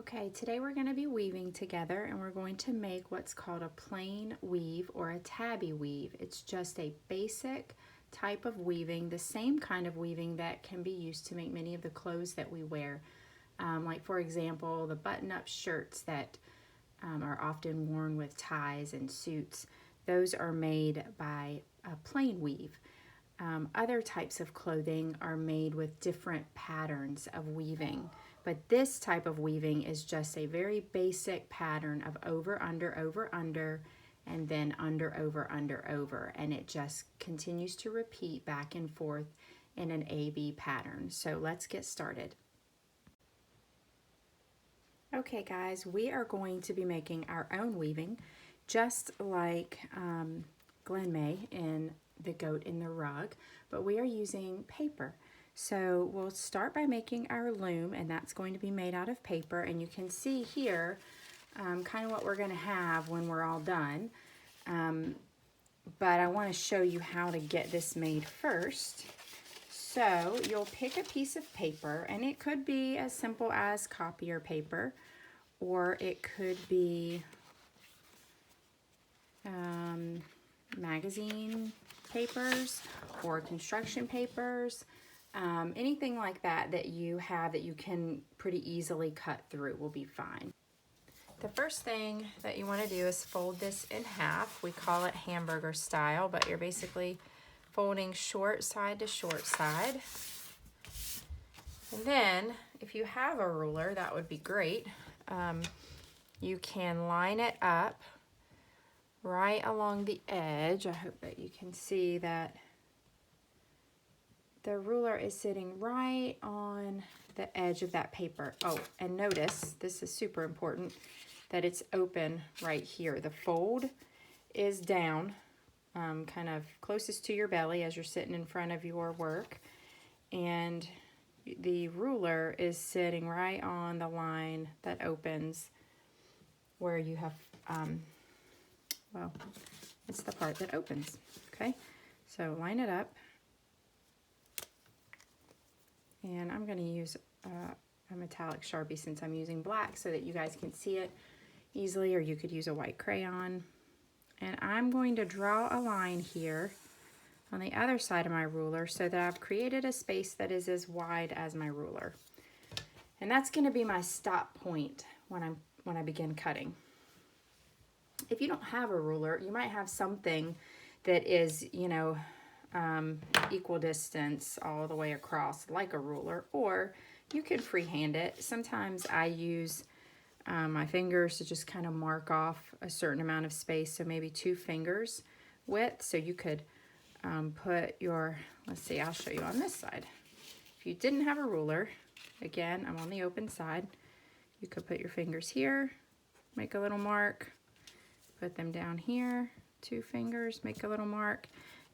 Okay, today we're going to be weaving together and we're going to make what's called a plain weave or a tabby weave. It's just a basic type of weaving, the same kind of weaving that can be used to make many of the clothes that we wear. Like for example, the button-up shirts that are often worn with ties and suits. Those are made by a plain weave. Other types of clothing are made with different patterns of weaving. But this type of weaving is just a very basic pattern of over, under, and then under, over. And it just continues to repeat back and forth in an A-B pattern. So let's get started. Okay guys, we are going to be making our own weaving, just like Glen May in The Goat in the Rug, but we are using paper. So we'll start by making our loom, and that's going to be made out of paper, and you can see here kind of what we're going to have when we're all done. But I want to show you how to get this made first. So you'll pick a piece of paper, and it could be as simple as copier paper, or it could be magazine papers or construction papers. Anything like that that you have that you can pretty easily cut through will be fine. The first thing that you want to do is fold this in half. We call it hamburger style, but you're basically folding short side to short side. And then if you have a ruler, that would be great. You can line it up right along the edge. I hope that you can see that the ruler is sitting right on the edge of that paper. Oh, and notice, this is super important, that it's open right here. The fold is down, kind of closest to your belly as you're sitting in front of your work. And the ruler is sitting right on the line that opens where you have, well, it's the part that opens, okay? So line it up. And I'm going to use a metallic Sharpie since I'm using black so that you guys can see it easily, or you could use a white crayon. And I'm going to draw a line here on the other side of my ruler so that I've created a space that is as wide as my ruler. And that's going to be my stop point when I begin cutting. If you don't have a ruler, you might have something that is, you know, equal distance all the way across like a ruler, or you can freehand it. Sometimes I use my fingers to just kind of mark off a certain amount of space, so maybe 2 fingers width. So you could put your, let's see, I'll show you on this side. If you didn't have a ruler, again, I'm on the open side, you could put your fingers here, make a little mark, put them down here, 2 fingers, make a little mark,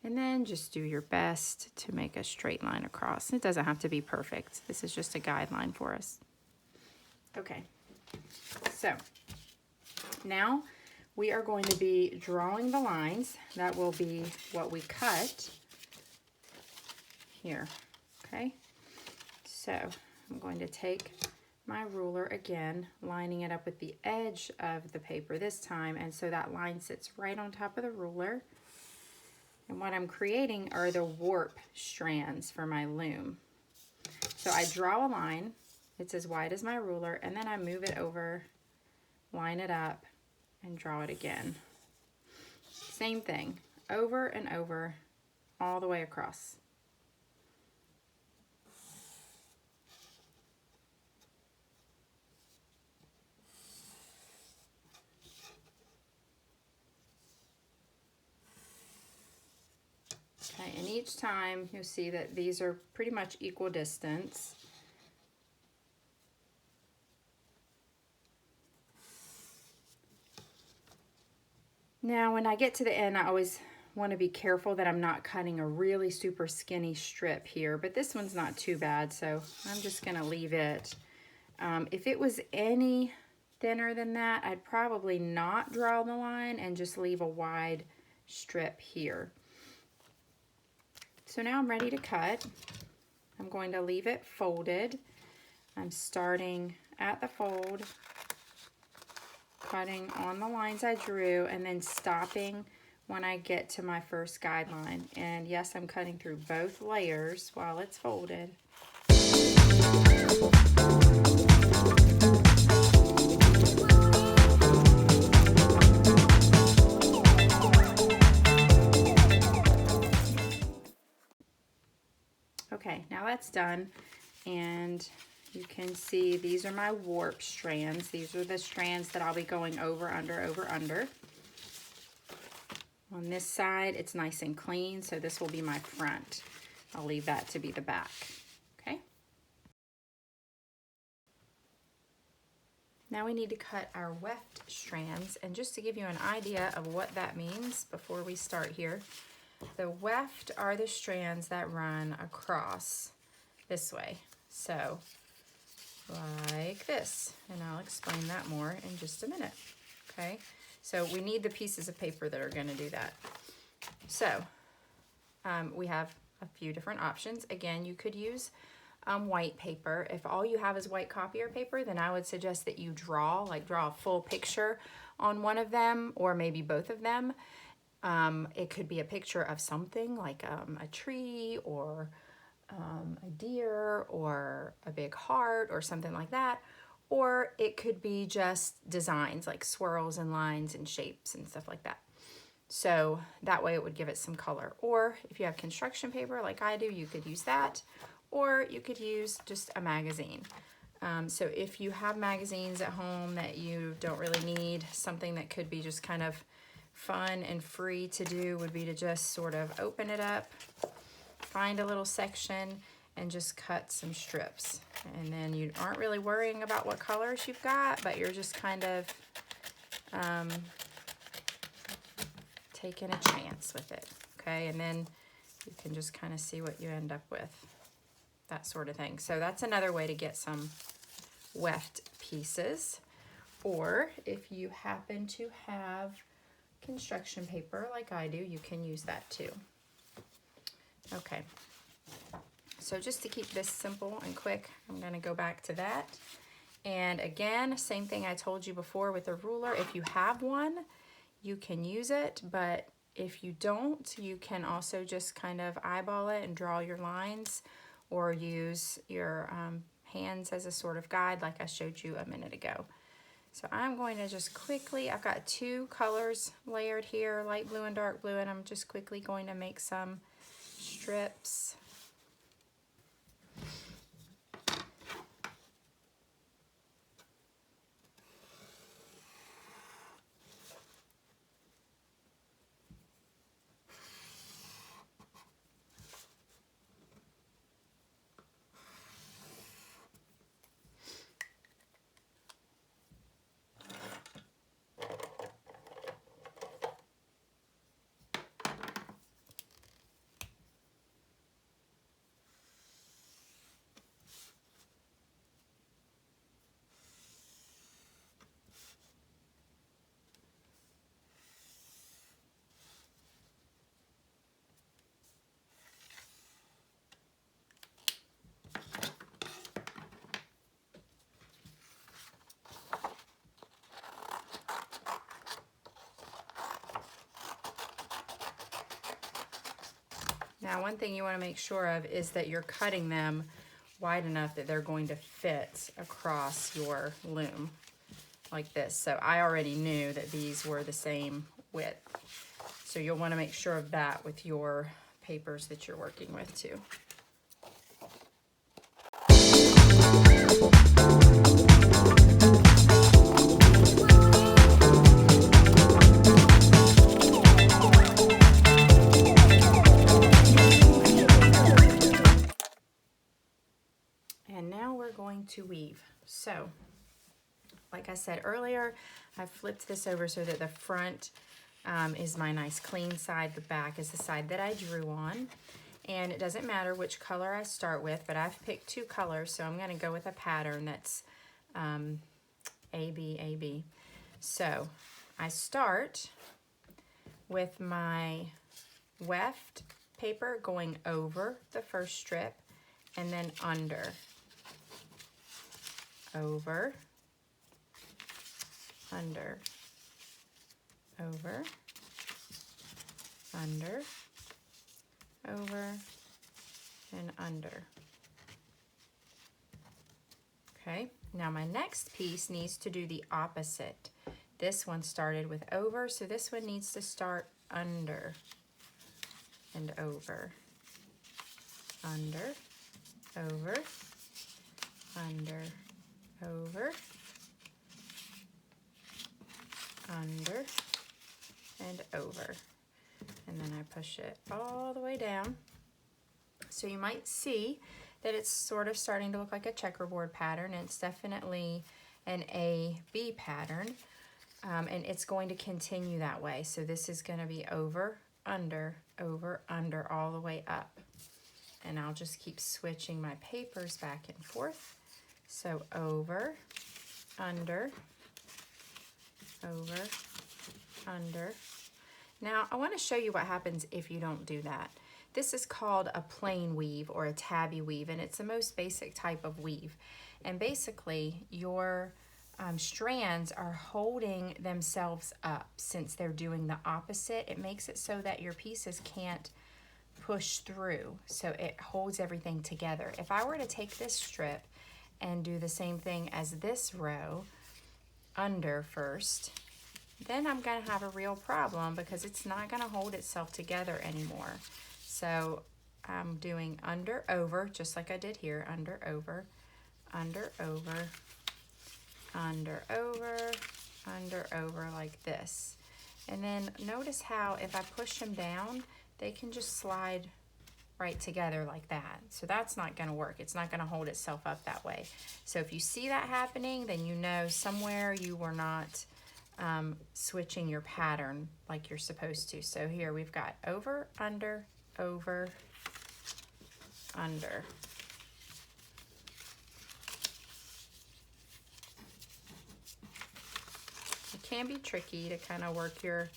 and then just do your best to make a straight line across. It doesn't have to be perfect. This is just a guideline for us. Okay, so now we are going to be drawing the lines. That will be what we cut here, okay? So I'm going to take my ruler again, lining it up with the edge of the paper this time, and so that line sits right on top of the ruler. And what I'm creating are the warp strands for my loom. So I draw a line, it's as wide as my ruler, and then I move it over, line it up, and draw it again. Same thing, over and over, all the way across. Okay, and each time you'll see that these are pretty much equal distance. Now when I get to the end, I always want to be careful that I'm not cutting a really super skinny strip here, but this one's not too bad, so I'm just going to leave it. If it was any thinner than that, I'd probably not draw the line and just leave a wide strip here. So now I'm ready to cut. I'm going to leave it folded. I'm starting at the fold, cutting on the lines I drew, and then stopping when I get to my first guideline. And yes, I'm cutting through both layers while it's folded. Okay, now that's done, and you can see these are my warp strands. These are the strands that I'll be going over, under, over, under. On this side, it's nice and clean, so this will be my front. I'll leave that to be the back, okay? Now we need to cut our weft strands, and just to give you an idea of what that means before we start here, the weft are the strands that run across this way. So, like this, and I'll explain that more in just a minute, okay? So we need the pieces of paper that are gonna do that. So, we have a few different options. Again, you could use white paper. If all you have is white copier paper, then I would suggest that you draw a full picture on one of them, or maybe both of them. It could be a picture of something like a tree, or a deer, or a big heart, or something like that. Or it could be just designs like swirls and lines and shapes and stuff like that. So that way it would give it some color. Or if you have construction paper like I do, you could use that. Or you could use just a magazine. So if you have magazines at home that you don't really need, something that could be just kind of fun and free to do would be to just sort of open it up, find a little section, and just cut some strips. And then you aren't really worrying about what colors you've got, but you're just kind of taking a chance with it, okay? And then you can just kind of see what you end up with, that sort of thing. So that's another way to get some weft pieces. Or if you happen to have construction paper like I do, you can use that too. Okay. So just to keep this simple and quick, I'm going to go back to that. And again, same thing I told you before with a ruler. If you have one, you can use it, but if you don't, you can also just kind of eyeball it and draw your lines, or use your hands as a sort of guide like I showed you a minute ago. So I'm going to just quickly, I've got two colors layered here, light blue and dark blue, and I'm just quickly going to make some strips. Now, one thing you want to make sure of is that you're cutting them wide enough that they're going to fit across your loom like this. So I already knew that these were the same width. So you'll want to make sure of that with your papers that you're working with too. To weave. So like I said earlier, I flipped this over so that the front is my nice clean side, the back is the side that I drew on, and it doesn't matter which color I start with, but I've picked two colors, so I'm going to go with a pattern that's AB, AB. So I start with my weft paper going over the first strip and then under. over, under, over, under, over, and under. Okay, now my next piece needs to do the opposite. This one started with over, so this one needs to start under and over, under, over, under, over, under, and over. And then I push it all the way down. So you might see that it's sort of starting to look like a checkerboard pattern, and it's definitely an A-B pattern, and it's going to continue that way. So this is going to be over, under, all the way up. And I'll just keep switching my papers back and forth. So over, under, over, under. Now I want to show you what happens if you don't do that. This is called a plain weave or a tabby weave, and it's the most basic type of weave. And basically your strands are holding themselves up since they're doing the opposite. It makes it so that your pieces can't push through, so it holds everything together. If I were to take this strip and do the same thing as this row, under first, then I'm going to have a real problem because it's not going to hold itself together anymore. So I'm doing under, over, just like I did here, under, over, under, over, under, over, under, over, like this. And then notice how if I push them down, they can just slide right together like that. So that's not going to work. It's not going to hold itself up that way. So if you see that happening, then you know somewhere you were not switching your pattern like you're supposed to. So here we've got over, under, over, under. It can be tricky to kind of work your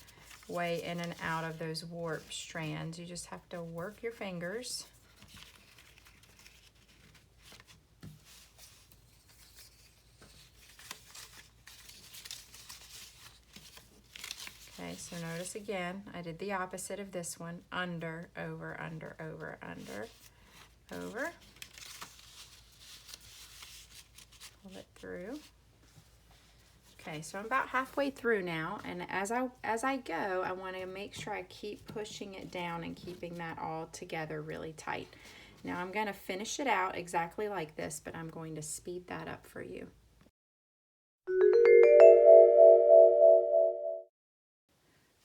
way in and out of those warp strands. You just have to work your fingers. Okay, so notice again, I did the opposite of this one. Under, over, under, over, under, over. Pull it through. Okay, so I'm about halfway through now, and as I go, I want to make sure I keep pushing it down and keeping that all together really tight. Now I'm going to finish it out exactly like this, but I'm going to speed that up for you.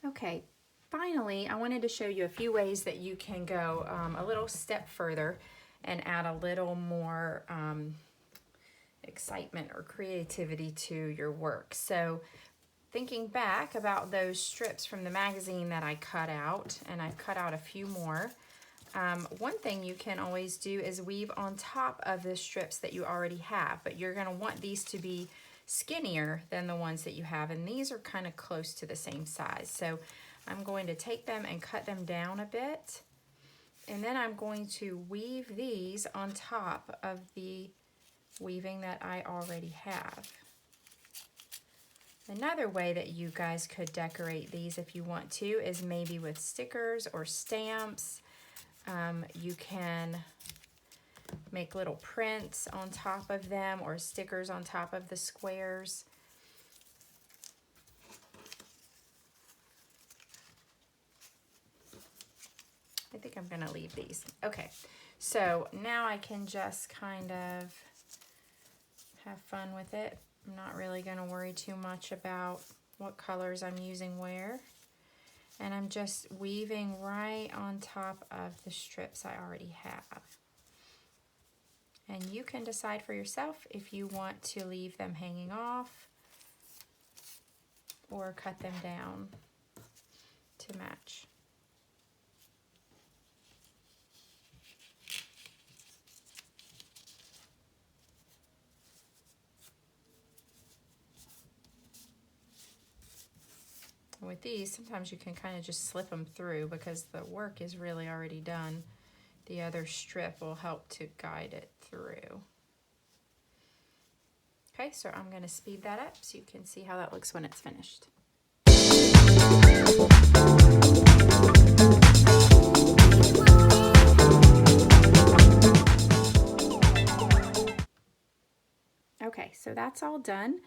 Okay, finally, I wanted to show you a few ways that you can go a little step further and add a little more excitement or creativity to your work. So thinking back about those strips from the magazine that I cut out, and I've cut out a few more, one thing you can always do is weave on top of the strips that you already have, but you're going to want these to be skinnier than the ones that you have, and these are kind of close to the same size. So I'm going to take them and cut them down a bit, and then I'm going to weave these on top of the weaving that I already have. Another way that you guys could decorate these if you want to is maybe with stickers or stamps. You can make little prints on top of them or stickers on top of the squares. I think I'm going to leave these. Okay, so now I can just kind of have fun with it. I'm not really going to worry too much about what colors I'm using where. And I'm just weaving right on top of the strips I already have. And you can decide for yourself if you want to leave them hanging off or cut them down to match. With these, sometimes you can kind of just slip them through because the work is really already done. The other strip will help to guide it through. Okay, so I'm going to speed that up so you can see how that looks when it's finished. Okay, so that's all done.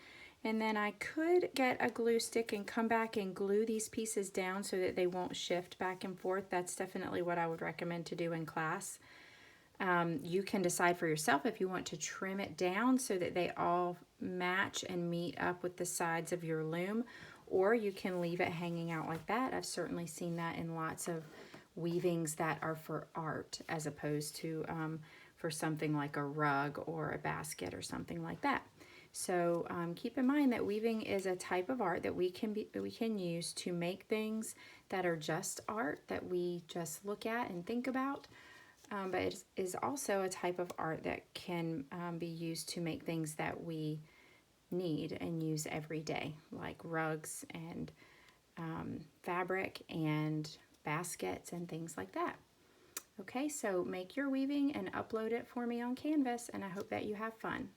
And then I could get a glue stick and come back and glue these pieces down so that they won't shift back and forth. That's definitely what I would recommend to do in class. You can decide for yourself if you want to trim it down so that they all match and meet up with the sides of your loom, or you can leave it hanging out like that. I've certainly seen that in lots of weavings that are for art as opposed to for something like a rug or a basket or something like that. So keep in mind that weaving is a type of art that we can use to make things that are just art that we just look at and think about. But it is also a type of art that can be used to make things that we need and use every day, like rugs and fabric and baskets and things like that. Okay, so make your weaving and upload it for me on Canvas, and I hope that you have fun.